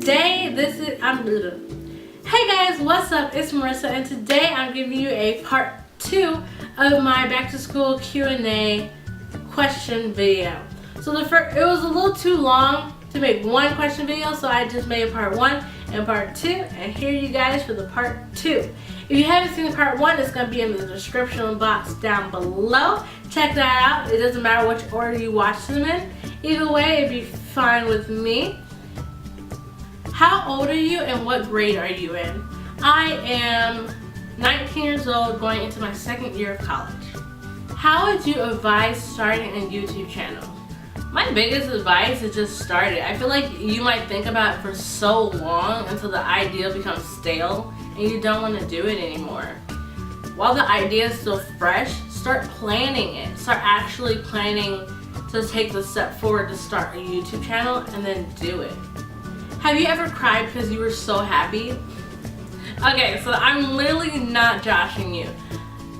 today hey guys, what's up? It's Marissa, and today I'm giving you a part 2 of my back to school Q&A question video. So it was a little too long to make one question video, so I just made part 1 and part 2, and here you guys for the part 2. If you haven't seen part 1, it's going to be in the description box down below. Check that out. It doesn't matter which order you watch them in. Either way, it'd be fine with me. How old are you and what grade are you in? I am 19 years old, going into my 2nd year of college. How would you advise starting a YouTube channel? My biggest advice is just start it. I feel like you might think about it for so long until the idea becomes stale and you don't want to do it anymore. While the idea is still fresh, start planning it. Start actually planning to take the step forward to start a YouTube channel and then do it. Have you ever cried because you were so happy? Okay, so I'm literally not joshing you.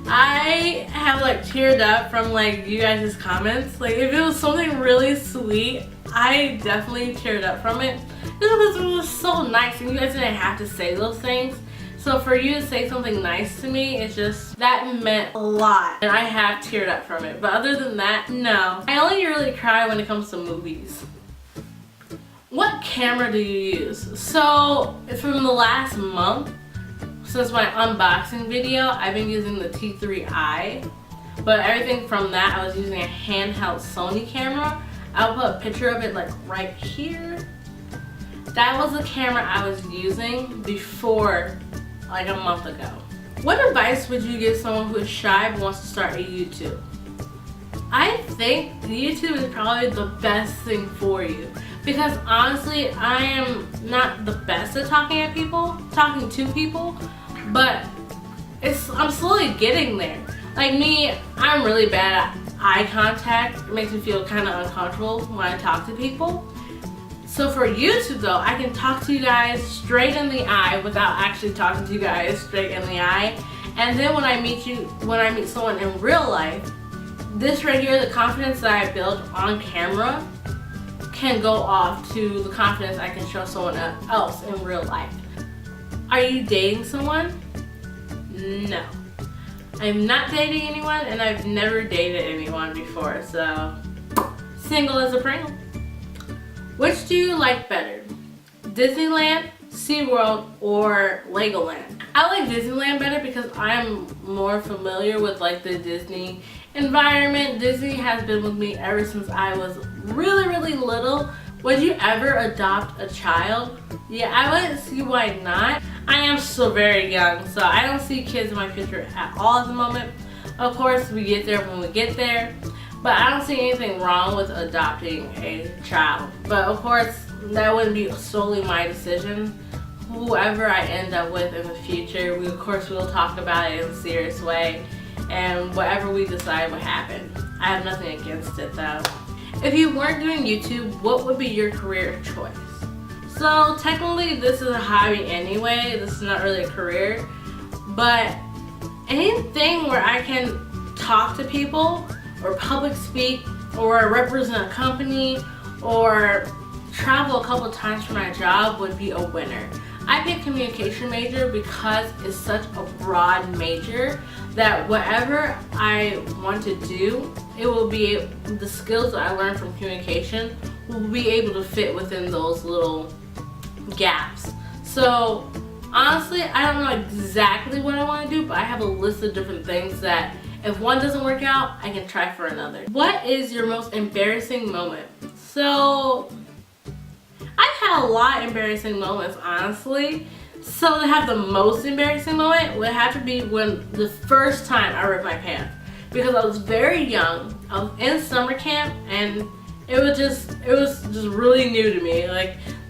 I have teared up from you guys' comments. If it was something really sweet, I definitely teared up from it. Just because it was so nice and you guys didn't have to say those things. So for you to say something nice to me, it's just, that meant a lot. And I have teared up from it. But other than that, no. I only really cry when it comes to movies. What camera do you use? So, from the last month, since my unboxing video, I've been using the T3i. But everything from that, I was using a handheld Sony camera. I'll put a picture of it right here. That was the camera I was using before a month ago. What advice would you give someone who is shy but wants to start a YouTube? I think YouTube is probably the best thing for you. Because honestly, I am not the best at talking to people, but I'm slowly getting there. Me, I'm really bad at eye contact. It makes me feel kind of uncomfortable when I talk to people. So for YouTube though, I can talk to you guys straight in the eye without actually talking to you guys straight in the eye. And then when I meet someone in real life, this right here, the confidence that I built on camera, can go off to the confidence I can show someone else in real life. Are you dating someone? No. I'm not dating anyone, and I've never dated anyone before, so single as a Pringle. Which do you like better? Disneyland, SeaWorld, or Legoland? I like Disneyland better because I'm more familiar with the Disney environment. Disney has been with me ever since I was really little. Would you ever adopt a child? Yeah, I wouldn't see why not. I am still very young, so I don't see kids in my picture at all at the moment. Of course, we get there when we get there, but I don't see anything wrong with adopting a child. But of course, that wouldn't be solely my decision. Whoever I end up with in the future, we of course will talk about it in a serious way, and whatever we decide will happen. I have nothing against it though. If you weren't doing YouTube, what would be your career choice? So technically this is a hobby anyway, this is not really a career, but anything where I can talk to people or public speak or represent a company or travel a couple times for my job would be a winner. I picked communication major because it's such a broad major that whatever I want to do, it will be the skills that I learned from communication will be able to fit within those little gaps. So honestly, I don't know exactly what I want to do, but I have a list of different things that if one doesn't work out, I can try for another. What is your most embarrassing moment? So I've had a lot of embarrassing moments, honestly. So to have the most embarrassing moment would have to be when the first time I ripped my pants. Because I was very young, I was in summer camp, and it was just really new to me.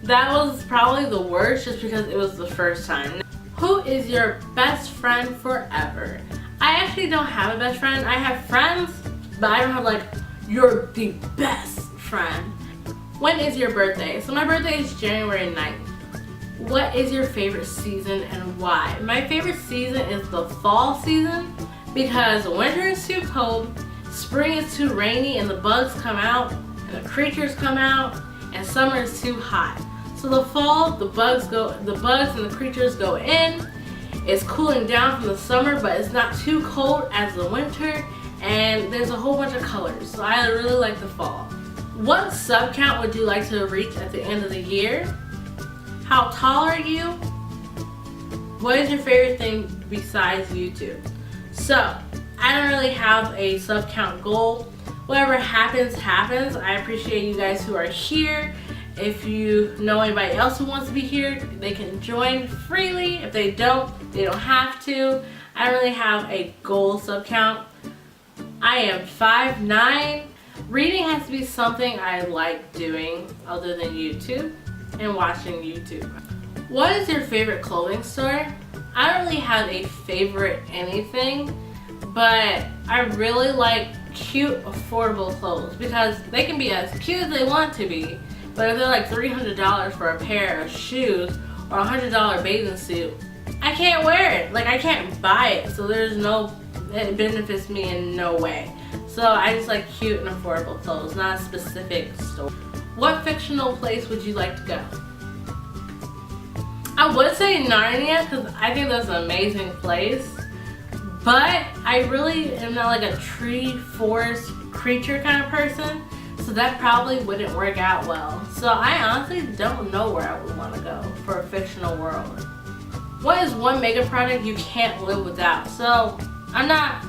That was probably the worst just because it was the first time. Who is your best friend forever? I actually don't have a best friend. I have friends, but I don't have you're the best friend. When is your birthday? So my birthday is January 9th. What is your favorite season and why? My favorite season is the fall season because winter is too cold, spring is too rainy and the bugs come out and the creatures come out, and summer is too hot. So the fall, the bugs and the creatures go in. It's cooling down from the summer, but it's not too cold as the winter, and there's a whole bunch of colors. So I really like the fall. What subcount would you like to reach at the end of the year? How tall are you? What is your favorite thing besides YouTube? So I don't really have a subcount goal. Whatever happens, happens. I appreciate you guys who are here. If you know anybody else who wants to be here, they can join freely. If they don't have to. I don't really have a goal subcount. I am 5'9". Reading has to be something I like doing other than YouTube and watching YouTube. What is your favorite clothing store? I don't really have a favorite anything, but I really like cute, affordable clothes because they can be as cute as they want to be. But if they're like $300 for a pair of shoes or a $100 bathing suit, I can't wear it. Like, I can't buy it. So it benefits me in no way. So I just like cute and affordable clothes, not a specific store. What fictional place would you like to go? I would say Narnia because I think that's an amazing place. But I really am not like a tree, forest, creature kind of person. So that probably wouldn't work out well. So I honestly don't know where I would want to go for a fictional world. What is one makeup product you can't live without? So I'm not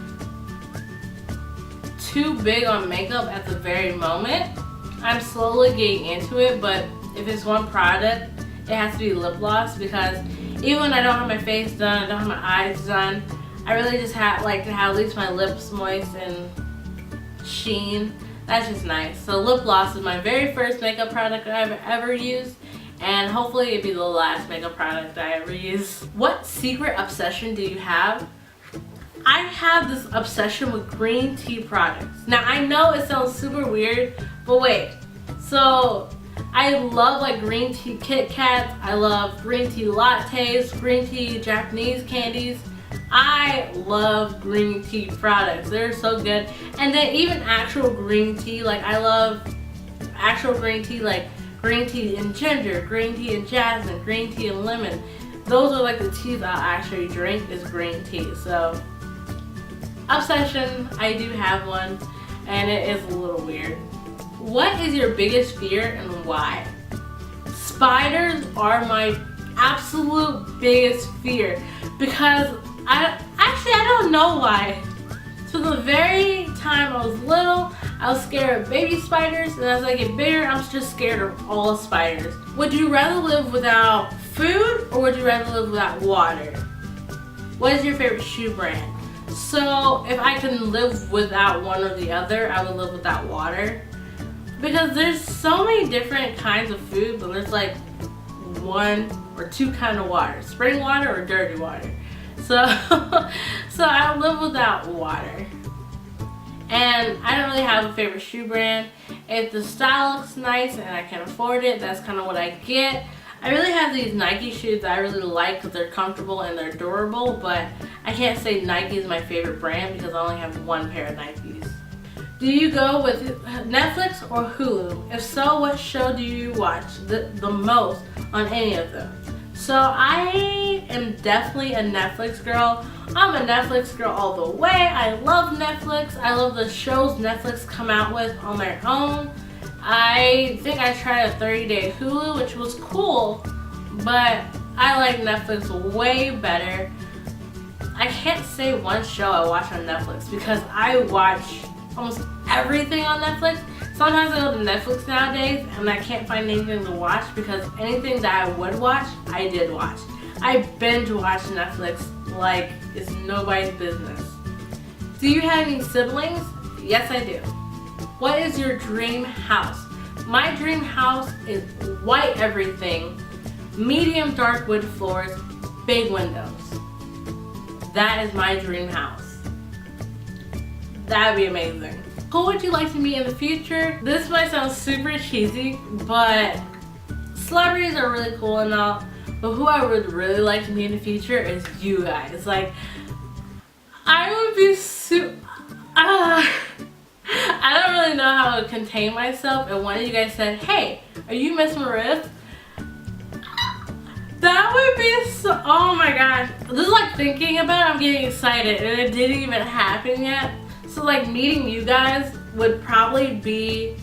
too big on makeup at the very moment. I'm slowly getting into it, but if it's one product, it has to be lip gloss because even when I don't have my face done, I don't have my eyes done, I really just like to have at least my lips moist and sheen. That's just nice. So lip gloss is my very first makeup product I've ever used, and hopefully it'll be the last makeup product I ever use. What secret obsession do you have? I have this obsession with green tea products. Now I know it sounds super weird, but wait. So I love like green tea Kit Kats, I love green tea lattes, green tea Japanese candies. I love green tea products. They're so good. And then even actual green tea, like I love actual green tea, like green tea and ginger, green tea and jasmine, green tea and lemon. Those are like the teas I'll actually drink is green tea. So obsession, I do have one, and it is a little weird. What is your biggest fear and why? Spiders are my absolute biggest fear because I don't know why. So the very time I was little, I was scared of baby spiders, and as I get bigger, I'm just scared of all spiders. Would you rather live without food or would you rather live without water? What is your favorite shoe brand? So if I can live without one or the other, I would live without water. Because there's so many different kinds of food, but there's like one or two kind of water. Spring water or dirty water. So I live without water. And I don't really have a favorite shoe brand. If the style looks nice and I can afford it, that's kind of what I get. I really have these Nike shoes that I really like because they're comfortable and they're durable, but I can't say Nike is my favorite brand because I only have one pair of Nikes. Do you go with Netflix or Hulu? If so, what show do you watch the most on any of them? So I am definitely a Netflix girl. I'm a Netflix girl all the way. I love Netflix. I love the shows Netflix come out with on their own. I think I tried a 30-day Hulu, which was cool, but I like Netflix way better. I can't say one show I watch on Netflix because I watch almost everything on Netflix. Sometimes I go to Netflix nowadays and I can't find anything to watch because anything that I would watch, I did watch. I binge watch Netflix like it's nobody's business. Do you have any siblings? Yes, I do. What is your dream house? My dream house is white everything, medium dark wood floors, big windows. That is my dream house. That'd be amazing. Who would you like to meet in the future? This might sound super cheesy, but celebrities are really cool and all, but who I would really like to meet in the future is you guys. Like, I would be I don't really know how to contain myself, and one of you guys said, "Hey, are you MissMaris?" That would be so, oh my gosh. Just like thinking about it, I'm getting excited and it didn't even happen yet. So like meeting you guys would probably be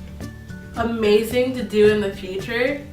amazing to do in the future.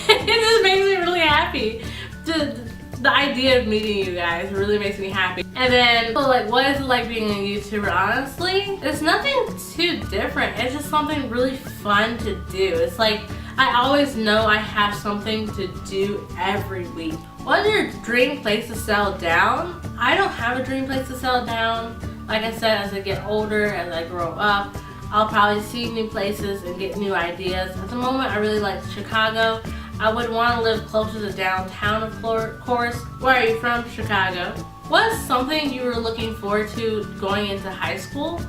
It just makes me really happy. The idea of meeting you guys really makes me happy. And then, so like, what is it like being a YouTuber? Honestly, it's nothing too different. It's just something really fun to do. It's like, I always know I have something to do every week. What's your dream place to settle down? I don't have a dream place to settle down. Like I said, as I get older, as I grow up, I'll probably see new places and get new ideas. At the moment, I really like Chicago. I would want to live closer to downtown, of course. Where are you from? Chicago. What's something you were looking forward to going into high school?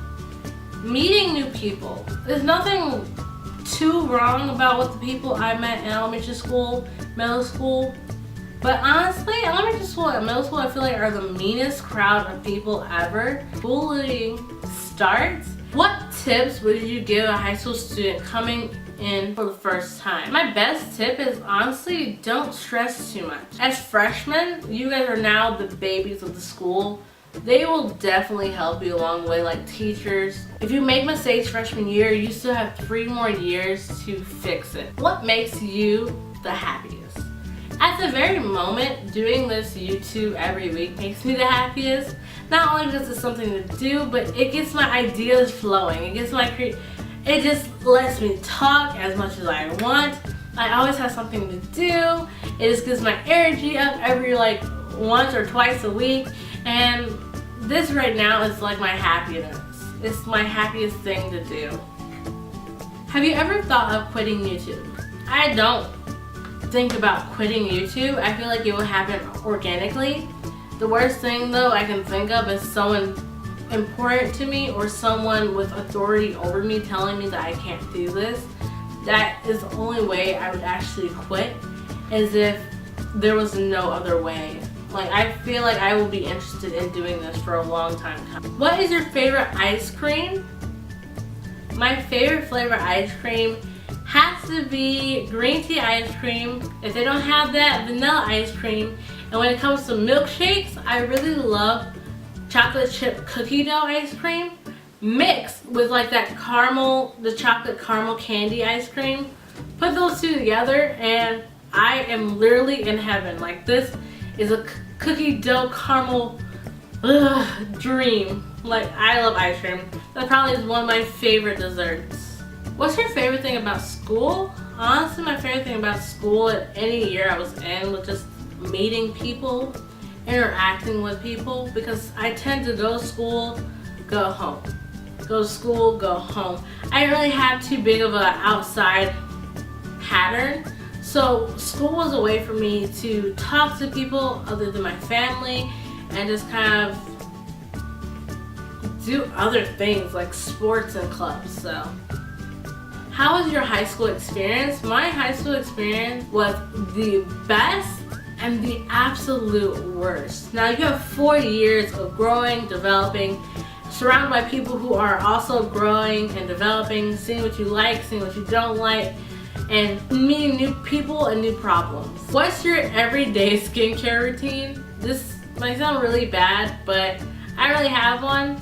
Meeting new people. There's nothing too wrong about what the people I met in elementary school, middle school. But honestly, elementary school and middle school I feel like are the meanest crowd of people ever. Bullying starts. What tips would you give a high school student coming in for the first time? My best tip is honestly, don't stress too much. As freshmen, you guys are now the babies of the school. They will definitely help you along the way, like teachers. If you make mistakes freshman year, you still have 3 more years to fix it. What makes you the happiest? At the very moment, doing this YouTube every week makes me the happiest. Not only because it's something to do, but it gets my ideas flowing. It gets my it just lets me talk as much as I want. I always have something to do. It just gets my energy up every like once or twice a week. And this right now is like my happiness. It's my happiest thing to do. Have you ever thought of quitting YouTube? I don't think about quitting YouTube. I feel like it will happen organically. The worst thing though I can think of is someone important to me or someone with authority over me telling me that I can't do this. That is the only way I would actually quit, is if there was no other way. Like, I feel like I will be interested in doing this for a long time. What is your favorite ice cream? My favorite flavor ice cream has to be green tea ice cream. If they don't have that, vanilla ice cream. And when it comes to milkshakes, I really love chocolate chip cookie dough ice cream mixed with like that caramel, the chocolate caramel candy ice cream. Put those two together and I am literally in heaven. Like, this is a cookie dough caramel dream. Like, I love ice cream. That probably is one of my favorite desserts. What's your favorite thing about school? Honestly, my favorite thing about school at any year I was in was just meeting people, interacting with people, because I tend to go to school, go home. Go to school, go home. I didn't really have too big of an outside pattern. So school was a way for me to talk to people other than my family and just kind of do other things like sports and clubs. So how was your high school experience? My high school experience was the best and the absolute worst. Now, you have 4 years of growing, developing, surrounded by people who are also growing and developing, seeing what you like, seeing what you don't like, and meeting new people and new problems. What's your everyday skincare routine? This might sound really bad, but I really have one.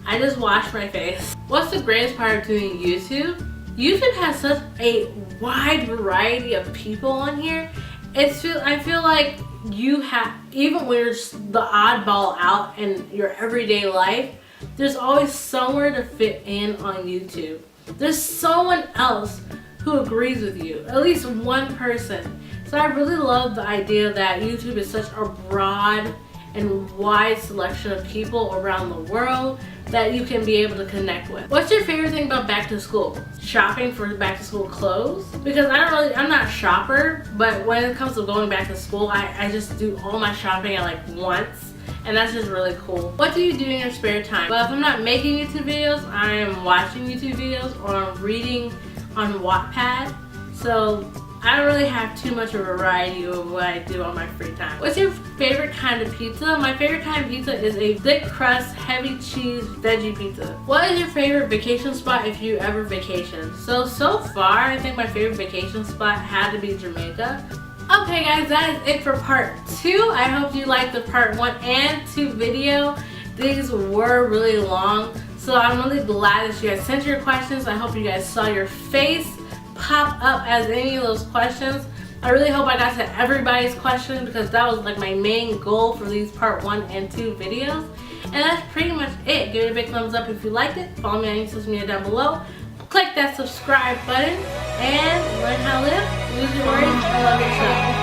I just wash my face. What's the greatest part of doing YouTube? YouTube has such a wide variety of people on here. I feel like you have, even when you're the oddball out in your everyday life, there's always somewhere to fit in on YouTube. There's someone else who agrees with you, at least one person. So I really love the idea that YouTube is such a broad and wide selection of people around the world that you can be able to connect with. What's your favorite thing about back to school? Shopping for back to school clothes? Because I'm not a shopper, but when it comes to going back to school, I just do all my shopping at like once. And that's just really cool. What do you do in your spare time? Well, if I'm not making YouTube videos, I am watching YouTube videos or I'm reading on Wattpad. So I don't really have too much of a variety of what I do on my free time. What's your favorite kind of pizza? My favorite kind of pizza is a thick crust, heavy cheese, veggie pizza. What is your favorite vacation spot if you ever vacation? So far, I think my favorite vacation spot had to be Jamaica. Okay guys, that is it for part 2. I hope you liked the part 1 and 2 video. These were really long, so I'm really glad that you guys sent your questions. I hope you guys saw your face pop up as any of those questions. I really hope I got to everybody's question because that was like my main goal for these part 1 and 2 videos. And that's pretty much it. Give it a big thumbs up if you liked it. Follow me on any social media down below. Click that subscribe button and learn how to live, lose your worries, and love yourself.